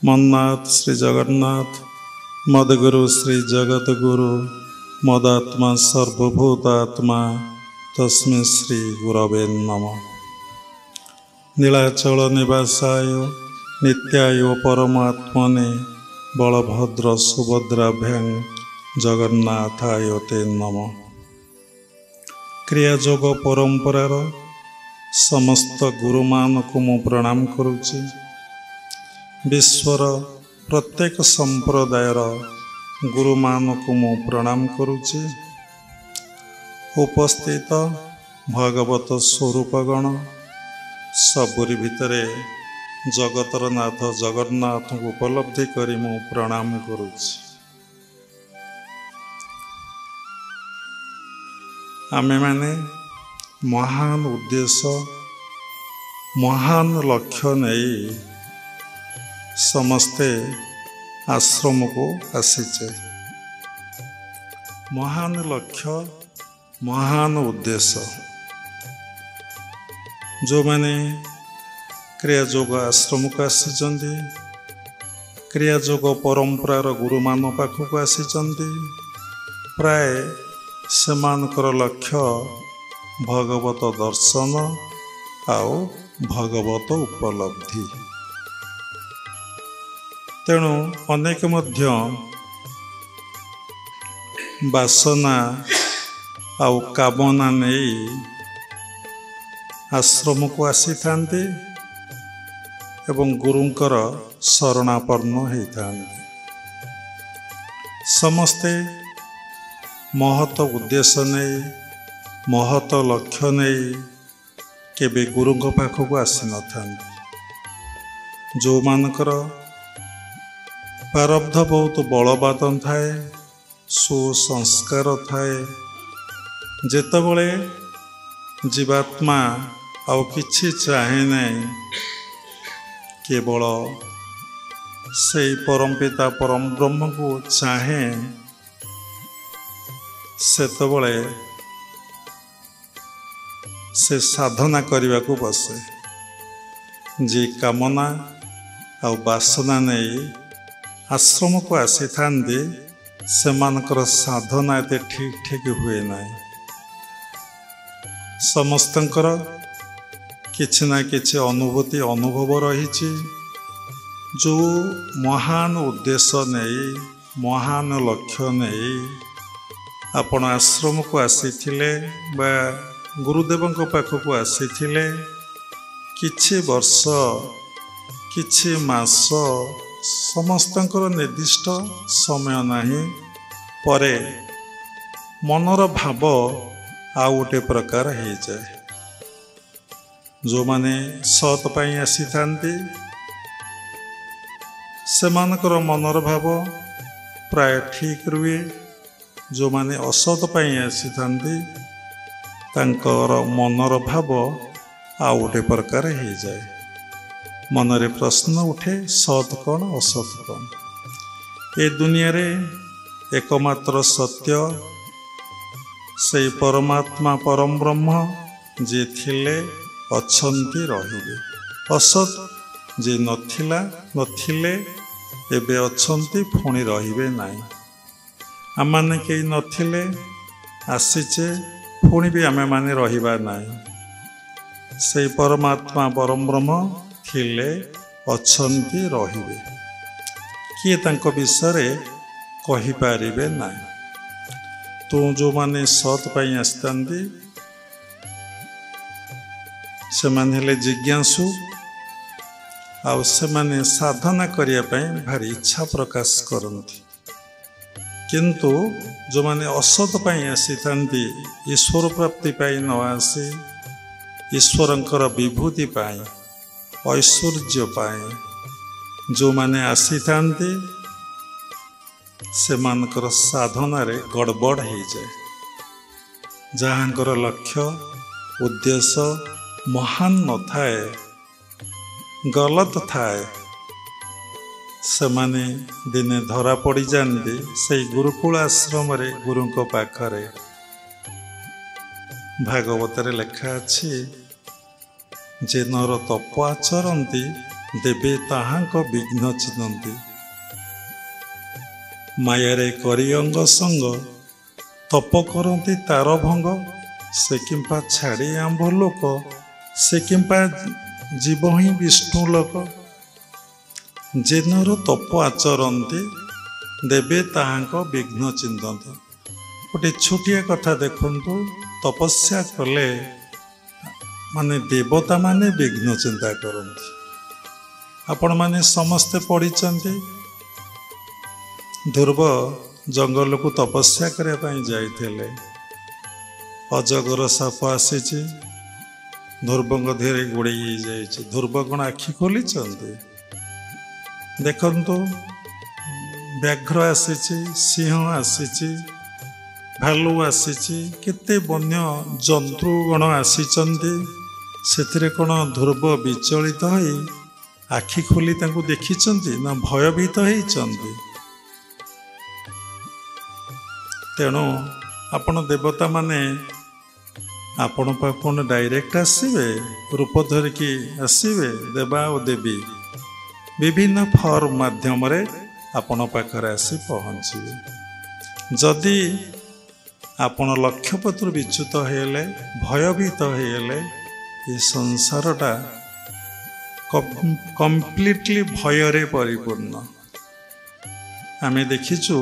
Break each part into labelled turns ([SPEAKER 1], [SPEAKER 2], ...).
[SPEAKER 1] मन्नाथ श्री जगन्नाथ मदगुरु श्री जगतगुरु मदात्मा सर्वभूतात्मा तस्मै श्री गुरवे नमः। नीलाचल निवासाय नित्याय परमात्मने बलभद्र सुभद्राभ्यां जगन्नाथाय ते नमः। क्रियायोग परंपरार समस्त गुरुमानकु मु प्रणाम करुछि। विश्वर प्रत्येक संप्रदायर गुरुमानकु मु प्रणाम करुछि। उपस्थित भगवत स्वरूपगण सबुरी भितरे जगतर नाथ जगन्नाथ को उपलब्धि करी मु प्रणाम करुछि। आमे माने महान उद्देश्य महान लक्ष्य नहीं समस्ते आश्रम को आसीचे। महान लक्ष्य महान उद्देश्य जो माने क्रियायोग आश्रम को आसीचंदी, क्रियायोग परंपरार गुरुमान पाखक आसीचंदी। प्राय सेमानकर लक्ष्य भगवत दर्शन आउ भगवत उपलब्धि। तेणु अनेक मध्य वासना आउ कामना नहीं आश्रम को आसी थांती एवं गुरुंकर शरणापन्न होता। समस्ते महत उद्देश्य नहीं महत लक्ष्य नहीं केबे गुरुंक पाखक आसी न थांती। जो मानकर प्रारब्ध बहुत बलवान थाए, सुसंस्कार थाए, जेतबले जीवात्मा आउ किछि चाहे नहीं केवल से परमपिता परम ब्रह्म को चाहे सेतबले से साधना करने को बसे। जे कामना आउ वासना नहीं आश्रम को आसी थांती सेमानकर साधना एते ठीक ठीक हुए नहीं। समस्तंकर किछि ना किछि अनुभूति अनुभव रही। जो महान उद्देश्य नहीं महान लक्ष्य नहीं आपण आश्रम को आसीथिले बा गुरुदेवंक पाखक आसीथिले किछि वर्ष किछि मास समस्तंकर निर्दिष्ट समय नहीं परे मनर भाव आउ गोटे प्रकार हो जाए। जो माने सत पाई आसी थांती सेमानकर मनर भाव प्राय ठीक रुए। जो माने असत पाई आसी थांती तांकर मनर भाव आउ गोटे प्रकार हो जाए। मनरे प्रश्न उठे सत कौन असत कौन। ए दुनिया रे एकमात्र सत्य से परमात्मा परम ब्रह्म जे थिले अछंती रहिबे। असत जे नथिला नथिले एबे अछंती पुणी रहिबे नाही। आमाने केही नथिले आसीचे पुणी भी आमे माने रहिबा नाही। से परमात्मा परम ब्रह्म थिले अछंती रहिबे। किए तांको विषय कहि पारिबे नाही। तो जो माने सत पाई आस्तांदी से माने हेले जिज्ञासु आउ से माने साधना करिया पई भारी इच्छा प्रकाश करंती। किंतु जो माने असत पाई आसी थांती ईश्वर प्राप्ति पाई न आसी ईश्वरंकर विभूति पाई ऐश्वर्य पाए जो माने आसी थांती से मानकर साधना रे गड़बड़ हो जाए। जहाँकर लक्ष्य उद्देश्य महान न थाए गलत थाए से माने दिने धरा पड़ जाती से गुरुकुल आश्रम रे गुरुंक पाखरे ଭାଗବତରେ ଲେଖା ଅଛି, ଯେ ନର ତପ ଆଚରନ୍ତି ଦେବେ ତାହାଙ୍କ ବିଘ୍ନ ଚିହ୍ନନ୍ତି। ମାୟାରେ କରି ଅଙ୍ଗ ସଙ୍ଗ ତପ କରନ୍ତି ତାର ଭଙ୍ଗ। ସେ କିମ୍ପା ଛାଡ଼ି ଆମ୍ଭ ଲୋକ, ସେ କିମ୍ପା ଯିବ ହିଁ ବିଷ୍ଣୁ ଲୋକ। ଯେ ନର ତପ ଆଚରନ୍ତି ଦେବେ ତାହାଙ୍କ ବିଘ୍ନ ଚିହ୍ନନ୍ତି। ଗୋଟେ ଛୋଟିଆ କଥା ଦେଖନ୍ତୁ, ତପସ୍ୟା କଲେ ମାନେ ଦେବତା ମାନେ ବିଘ୍ନ ଚିନ୍ତା କରନ୍ତି। ଆପଣମାନେ ସମସ୍ତେ ପଢ଼ିଛନ୍ତି, ଧ୍ରୁବ ଜଙ୍ଗଲକୁ ତପସ୍ୟା କରିବା ପାଇଁ ଯାଇଥିଲେ। ଅଜଗର ସାପ ଆସିଛି, ଧ୍ରୁବଙ୍କ ଦେହରେ ଗୋଡ଼େଇ ହେଇଯାଇଛି। ଧ୍ରୁବ କ'ଣ ଆଖି ଖୋଲିଛନ୍ତି? ଦେଖନ୍ତୁ, ବ୍ୟାଘ୍ର ଆସିଛି, ସିଂହ ଆସିଛି, ଭାଲୁ ଆସିଛି, କେତେ ବନ୍ୟ ଜନ୍ତୁଗଣ ଆସିଛନ୍ତି। ସେଥିରେ କ'ଣ ଧ୍ରୁବ ବିଚଳିତ ହୋଇ ଆଖି ଖୋଲି ତାଙ୍କୁ ଦେଖିଛନ୍ତି ନା ଭୟଭୀତ ହେଇଛନ୍ତି? ତେଣୁ ଆପଣ ଦେବତାମାନେ ଆପଣ ପାଖକୁ ଡାଇରେକ୍ଟ ଆସିବେ, ରୂପ ଧରିକି ଆସିବେ। ଦେବା ଓ ଦେବୀ ବିଭିନ୍ନ ଫର୍ମ ମାଧ୍ୟମରେ ଆପଣ ପାଖରେ ଆସି ପହଞ୍ଚିବେ। ଯଦି ଆପଣ ଲକ୍ଷ୍ୟପତ୍ର ବିଚ୍ୟୁତ ହେଇଗଲେ, ଭୟଭୀତ ହେଇଗଲେ, ଏ ସଂସାରଟା କମ୍ପ୍ଲିଟଲି ଭୟରେ ପରିପୂର୍ଣ୍ଣ। ଆମେ ଦେଖିଛୁ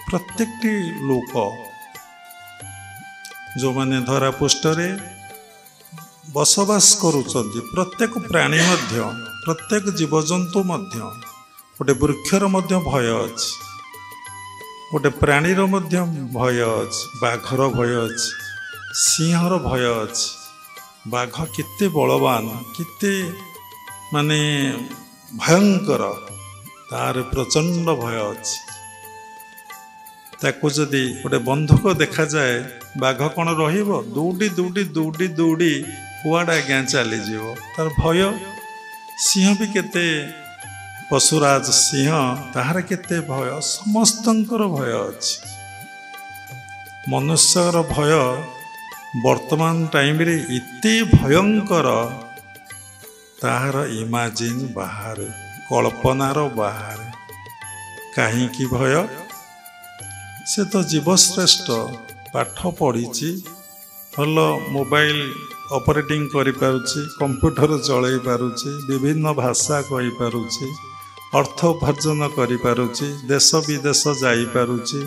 [SPEAKER 1] ପ୍ରତ୍ୟେକଟି ଲୋକ ଯେଉଁମାନେ ଧରାପୃଷ୍ଠରେ ବସବାସ କରୁଛନ୍ତି, ପ୍ରତ୍ୟେକ ପ୍ରାଣୀ ମଧ୍ୟ, ପ୍ରତ୍ୟେକ ଜୀବଜନ୍ତୁ ମଧ୍ୟ, ଗୋଟେ ବୃକ୍ଷର ମଧ୍ୟ ଭୟ ଅଛି, ଗୋଟେ ପ୍ରାଣୀର ମଧ୍ୟ ଭୟ ଅଛି। ବାଘର ଭୟ ଅଛି, ସିଂହର ଭୟ ଅଛି। ବାଘ କେତେ ବଳବାନ, କେତେ ମାନେ ଭୟଙ୍କର, ତାର ପ୍ରଚଣ୍ଡ ଭୟ ଅଛି। ତାକୁ ଯଦି ଗୋଟେ ବନ୍ଧୁକ ଦେଖାଯାଏ, ବାଘ କ'ଣ ରହିବ? ଦୌଡ଼ି ଦୌଡ଼ି ଦୌଡ଼ି ଦୌଡ଼ି କୁଆଡ଼େ ଆଜ୍ଞା ଚାଲିଯିବ, ତାର ଭୟ। ସିଂହ ବି କେତେ, ପଶୁରାଜ ସିଂହ, ତାହାର କେତେ ଭୟ। ସମସ୍ତଙ୍କର ଭୟ ଅଛି। ମନୁଷ୍ୟର ଭୟ ବର୍ତ୍ତମାନ ଟାଇମରେ ଏତେ ଭୟଙ୍କର, ତାହାର ଇମାଜିନ୍ ବାହାରେ, କଳ୍ପନାର ବାହାରେ। କାହିଁକି ଭୟ? ସେ ତ ଜୀବଶ୍ରେଷ୍ଠ, ପାଠ ପଢ଼ିଛି, ଭଲ ମୋବାଇଲ ଅପରେଟିଂ କରିପାରୁଛି, କମ୍ପ୍ୟୁଟର ଚଳେଇ ପାରୁଛି, ବିଭିନ୍ନ ଭାଷା କହିପାରୁଛି, ଅର୍ଥ ଉପାର୍ଜନ କରିପାରୁଛି, ଦେଶ ବିଦେଶ ଯାଇପାରୁଛି,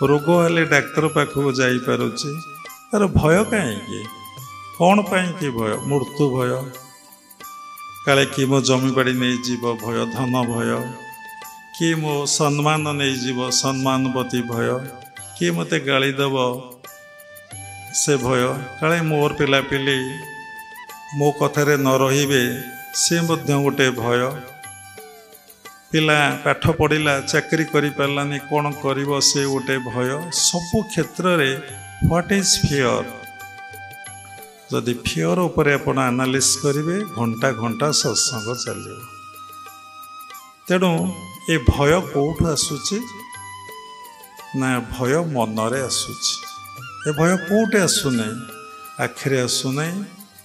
[SPEAKER 1] ରୋଗ ହେଲେ ଡାକ୍ତର ପାଖକୁ ଯାଇପାରୁଛି। ତାର ଭୟ କାହିଁକି? କ'ଣ ପାଇଁକି ଭୟ? ମୃତ୍ୟୁ ଭୟ, କାଳେ କିଏ ମୋ ଜମିବାଡ଼ି ନେଇଯିବ ଭୟ, ଧନ ଭୟ, କିଏ ମୋ ସମ୍ମାନ ନେଇଯିବ ସମ୍ମାନବତୀ ଭୟ, କିଏ ମୋତେ ଗାଳି ଦେବ ସେ ଭୟ, କାଳେ ମୋର ପିଲାପିଲି ମୋ କଥାରେ ନ ରହିବେ ସେ ମଧ୍ୟ ଗୋଟେ ଭୟ। ପିଲା ପାଠ ପଢ଼ିଲା, ଚାକିରି କରିପାରିଲାନି, କ'ଣ କରିବ ସେ ଗୋଟେ ଭୟ। ସବୁ କ୍ଷେତ୍ରରେ ହ୍ୱାଟ୍ ଇଜ୍ ଫିୟର? ଯଦି ଫିୟର ଉପରେ ଆପଣ ଆନାଲିସିସ୍ କରିବେ, ଘଣ୍ଟା ଘଣ୍ଟା ସତ୍ସଙ୍ଗ ଚାଲିବ। ତେଣୁ ଏ ଭୟ କେଉଁଠୁ ଆସୁଛି? ନା ଭୟ ମନରେ ଆସୁଛି। ଏ ଭୟ କେଉଁଠି ଆସୁନାହିଁ? ଆଖିରେ ଆସୁନାହିଁ,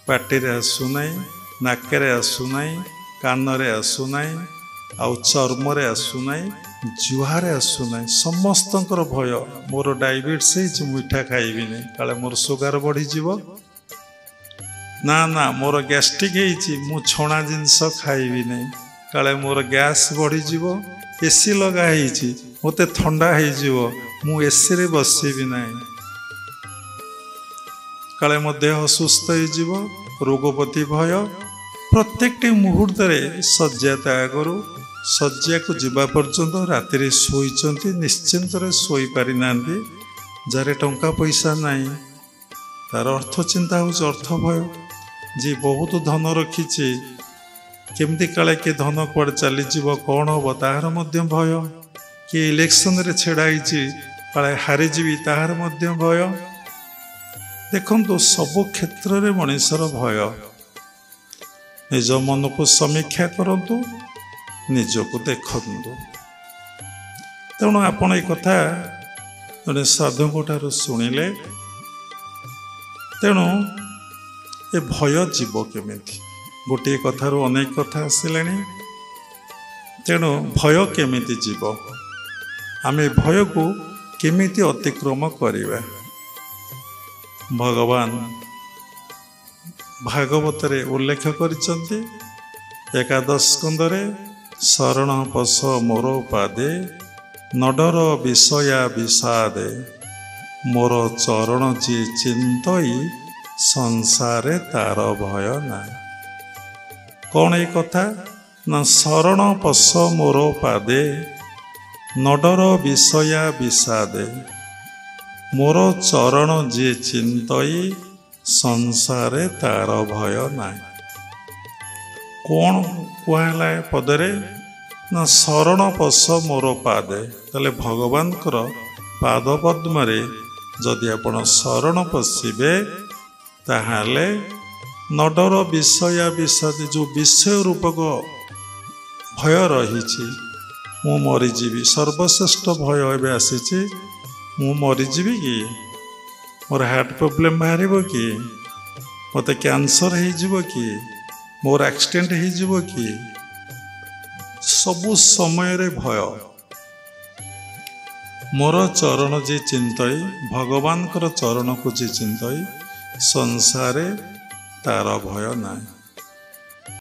[SPEAKER 1] ପାଟିରେ ଆସୁନାହିଁ, ନାକରେ ଆସୁନାହିଁ, କାନରେ ଆସୁନାହିଁ, ଆଉ ଚର୍ମରେ ଆସୁନାହିଁ, ଜିହ୍ୱାରେ ଆସୁନାହିଁ। ସମସ୍ତଙ୍କର ଭୟ। ମୋର ଡାଇବେଟିସ୍ ହେଇଛି, ମିଠା ଖାଇବିନି, କାଳେ ମୋର ସୁଗାର ବଢ଼ିଯିବ। ନା ନା, ମୋର ଗ୍ୟାଷ୍ଟ୍ରିକ୍ ହେଇଛି, ମୁଁ ଛଣା ଜିନିଷ ଖାଇବିନି, କାଳେ ମୋର ଗ୍ୟାସ୍ ବଢ଼ିଯିବ। ଏସି ଲଗା ହେଇଛି, ମୋତେ ଥଣ୍ଡା ହେଇଯିବ, ମୁଁ ଏସିରେ ବସିବି ନାହିଁ, କାଳେ ମୋ ଦେହ ସୁସ୍ଥ ହେଇଯିବ। ରୋଗପତି ଭୟ। ପ୍ରତ୍ୟେକଟି ମୁହୂର୍ତ୍ତରେ ଶଯ୍ୟା ତ୍ୟାଗ କରୁ। ଶଯ୍ୟାକୁ ଯିବା ପର୍ଯ୍ୟନ୍ତ ରାତିରେ ଶୋଇଛନ୍ତି, ନିଶ୍ଚିନ୍ତରେ ଶୋଇପାରିନାହାନ୍ତି। ଯାହାର ଟଙ୍କା ପଇସା ନାହିଁ, ତାର ଅର୍ଥ ଚିନ୍ତା ହେଉଛି ଅର୍ଥ ଭୟ। ଯିଏ ବହୁତ ଧନ ରଖିଛି, କେମିତି କାଳେ କିଏ ଧନ କୁଆଡ଼େ ଚାଲିଯିବ, କ'ଣ ହେବ, ତାହାର ମଧ୍ୟ ଭୟ। କିଏ ଇଲେକ୍ସନରେ ଛିଡ଼ା ହେଇଛି, କାଳେ ହାରିଯିବି, ତାହାର ମଧ୍ୟ ଭୟ। ଦେଖନ୍ତୁ, ସବୁ କ୍ଷେତ୍ରରେ ମଣିଷର ଭୟ। ନିଜ ମନକୁ ସମୀକ୍ଷା କରନ୍ତୁ, ନିଜକୁ ଦେଖନ୍ତୁ। ତେଣୁ ଆପଣ ଏ କଥା ଜଣେ ସାଧୁଙ୍କ ଠାରୁ ଶୁଣିଲେ, ତେଣୁ ଏ ଭୟ ଯିବ କେମିତି? ଗୋଟିଏ କଥାରୁ ଅନେକ କଥା ଆସିଲାଣି। ତେଣୁ ଭୟ କେମିତି ଯିବ? ଆମେ ଭୟକୁ କେମିତି ଅତିକ୍ରମ କରିବା? ଭଗବାନ ଭାଗବତରେ ଉଲ୍ଲେଖ କରିଛନ୍ତି, ଏକାଦଶ ସ୍କନ୍ଧରେ, ଶରଣ ପଶ ମୋର ପାଦେ, ନଡର ବିଷୟା ବିଷାଦେ, ମୋର ଚରଣ ଯିଏ ଚିନ୍ତଇ, ସଂସାରେ ତାର ଭୟ ନାହିଁ। କ'ଣ ଏ କଥା? ନା ଶରଣ ପଶ ମୋର ପାଦେ, ନଡର ବିଷୟା ବିଷାଦେ, ମୋର ଚରଣ ଯିଏ ଚିନ୍ତଇ, ସଂସାରେ ତାର ଭୟ ନାହିଁ। କ'ଣ କୁହାହେଲା ଏ ପଦରେ? ନା ଶରଣ ପଶ ମୋର ପାଦେ। ତାହେଲେ ଭଗବାନଙ୍କର ପାଦ ପଦ୍ମରେ ଯଦି ଆପଣ ଶରଣ ପଶିବେ, ତାହେଲେ ନଡର ବିଷୟା ବିଷାଦ, ଯେଉଁ ବିଷୟ ରୂପକ ଭୟ ରହିଛି, ମୁଁ ମରିଯିବି, ସର୍ବଶ୍ରେଷ୍ଠ ଭୟ ଏବେ ଆସିଛି, ମୁଁ ମରିଯିବି କି, ମୋର ହାର୍ଟ ପ୍ରୋବ୍ଲେମ୍ ବାହାରିବ କି, ମୋତେ କ୍ୟାନ୍ସର ହେଇଯିବ କି, ମୋର ଆକ୍ସିଡେଣ୍ଟ ହେଇଯିବ କି, ସବୁ ସମୟରେ ଭୟ। ମୋର ଚରଣ ଯିଏ ଚିନ୍ତଇ, ଭଗବାନଙ୍କର ଚରଣକୁ ଯିଏ ଚିନ୍ତଇ, ସଂସାରେ ତାର ଭୟ ନାହିଁ।